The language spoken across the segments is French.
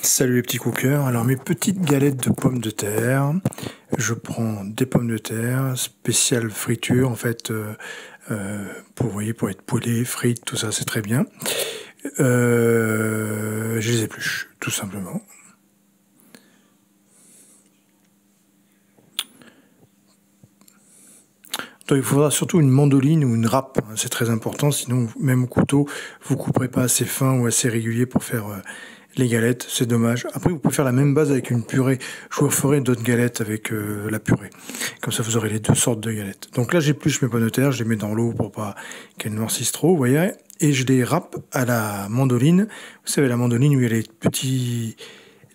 Salut les petits cookers, alors mes petites galettes de pommes de terre, je prends des pommes de terre, spéciale friture en fait, pour, vous voyez, pour être poêlées, frites, tout ça c'est très bien. Je les épluche, tout simplement. Donc il faudra surtout une mandoline ou une râpe, hein, c'est très important, sinon même au couteau, vous ne couperez pas assez fin ou assez régulier pour faire les galettes, c'est dommage. Après vous pouvez faire la même base avec une purée, je vous ferai d'autres galettes avec la purée. Comme ça vous aurez les deux sortes de galettes. Donc là j'épluche mes pommes de terre, je les mets dans l'eau pour pas qu'elles noircissent trop, vous voyez, et je les râpe à la mandoline. Vous savez la mandoline où il y a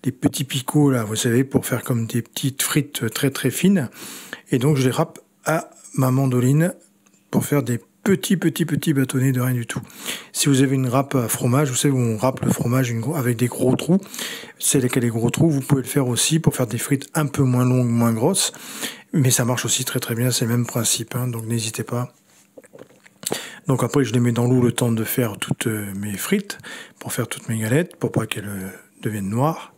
les petits picots là, vous savez, pour faire comme des petites frites très très fines. Et donc je les râpe à ma mandoline pour faire des petits bâtonnets de rien du tout. Si vous avez une râpe à fromage, vous savez où on râpe le fromage avec des gros trous, c'est lesquels les gros trous, vous pouvez le faire aussi pour faire des frites un peu moins longues, moins grosses, mais ça marche aussi très très bien, c'est le même principe, hein, donc n'hésitez pas. Donc après je les mets dans l'eau le temps de faire toutes mes frites, pour faire toutes mes galettes, pour pas qu'elles deviennent noires.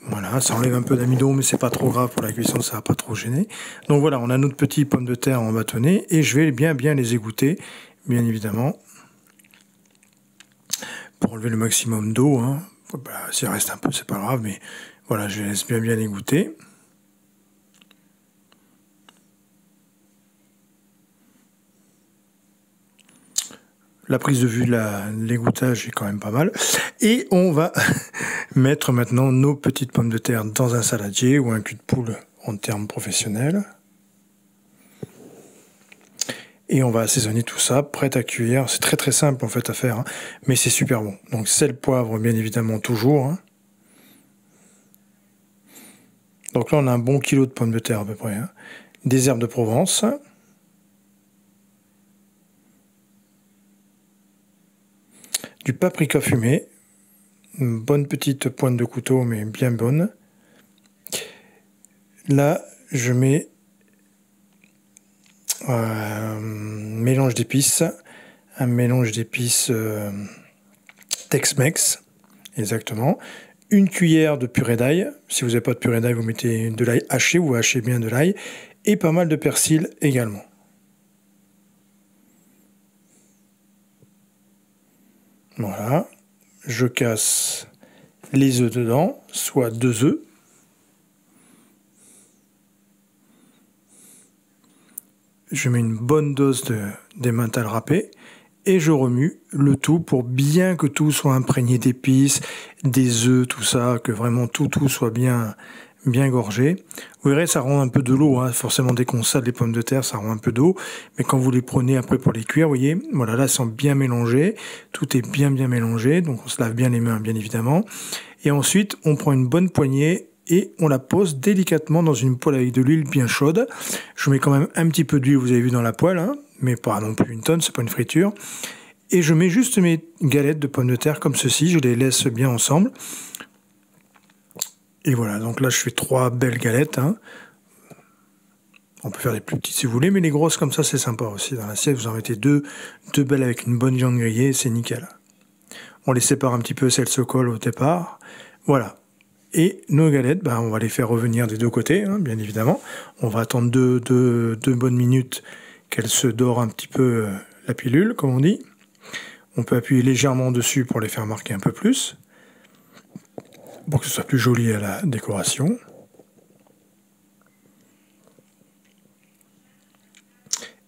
Voilà, ça enlève un peu d'amidon, mais c'est pas trop grave pour la cuisson, ça va pas trop gêner. Donc voilà, on a notre petit pomme de terre en bâtonnet et je vais bien les égoutter, bien évidemment, pour enlever le maximum d'eau. Hein. Bah, s'il reste un peu, c'est pas grave, mais voilà, je les laisse bien égoutter. La prise de vue de l'égouttage est quand même pas mal. Et on va mettre maintenant nos petites pommes de terre dans un saladier ou un cul de poule en termes professionnels. Et on va assaisonner tout ça, prêt à cuire. C'est très très simple en fait à faire, hein, mais c'est super bon. Donc sel, poivre bien évidemment toujours. Hein. Donc là on a un bon kilo de pommes de terre à peu près. Hein. Des herbes de Provence. Du paprika fumé, une bonne petite pointe de couteau, mais bien bonne. Là, je mets un mélange d'épices Tex-Mex, exactement. Une cuillère de purée d'ail. Si vous n'avez pas de purée d'ail, vous mettez de l'ail haché, vous hachez bien de l'ail. Et pas mal de persil également. Voilà, je casse les œufs dedans, soit 2 œufs. Je mets une bonne dose d'emmental râpé et je remue le tout pour bien que tout soit imprégné d'épices, des œufs, tout ça, que vraiment tout soit bien gorgé. Vous verrez, ça rend un peu de l'eau, hein. Forcément dès qu'on sale les pommes de terre, ça rend un peu d'eau, mais quand vous les prenez après pour les cuire, vous voyez, voilà, là, elles sont bien mélangées, tout est bien mélangé, donc on se lave bien les mains, bien évidemment, et ensuite, on prend une bonne poignée et on la pose délicatement dans une poêle avec de l'huile bien chaude. Je mets quand même un petit peu d'huile, vous avez vu dans la poêle, hein, mais pas non plus une tonne, c'est pas une friture. Et je mets juste mes galettes de pommes de terre comme ceci, je les laisse bien ensemble. Et voilà, donc là je fais 3 belles galettes. Hein. On peut faire des plus petites si vous voulez, mais les grosses comme ça c'est sympa aussi. Dans l'assiette vous en mettez deux belles avec une bonne viande grillée, c'est nickel. On les sépare un petit peu si elles se collent au départ. Voilà. Et nos galettes, ben, on va les faire revenir des deux côtés, hein, bien évidemment. On va attendre deux bonnes minutes qu'elles se dorent un petit peu la pilule, comme on dit. On peut appuyer légèrement dessus pour les faire marquer un peu plus, pour que ce soit plus joli à la décoration.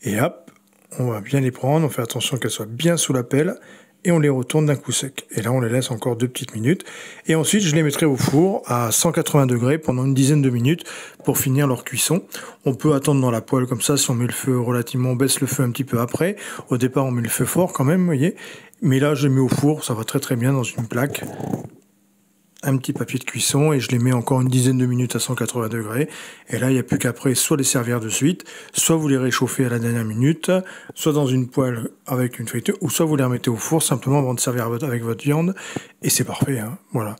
Et hop, on va bien les prendre, on fait attention qu'elles soient bien sous la pelle, et on les retourne d'un coup sec. Et là, on les laisse encore 2 petites minutes. Et ensuite, je les mettrai au four à 180 degrés pendant une dizaine de minutes pour finir leur cuisson. On peut attendre dans la poêle comme ça, si on met le feu relativement, on baisse le feu un petit peu après. Au départ, on met le feu fort quand même, vous voyez. Mais là, je les mets au four, ça va très très bien dans une plaque. Un petit papier de cuisson et je les mets encore une dizaine de minutes à 180 degrés. Et là, il n'y a plus qu'après soit les servir de suite, soit vous les réchauffez à la dernière minute, soit dans une poêle avec une friture, ou soit vous les remettez au four simplement avant de servir avec votre viande. Et c'est parfait, hein, voilà.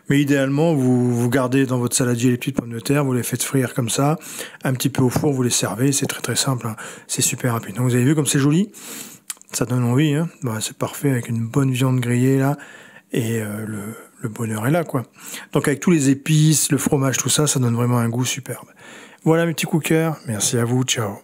Mais idéalement, vous gardez dans votre saladier les petites pommes de terre, vous les faites frire comme ça, un petit peu au four, vous les servez, c'est très très simple, hein. C'est super rapide. Donc vous avez vu comme c'est joli? Ça donne envie, hein. Bah, c'est parfait avec une bonne viande grillée là, et le bonheur est là, quoi. Donc avec tous les épices, le fromage, tout ça, ça donne vraiment un goût superbe. Voilà mes petits cookers, merci à vous, ciao.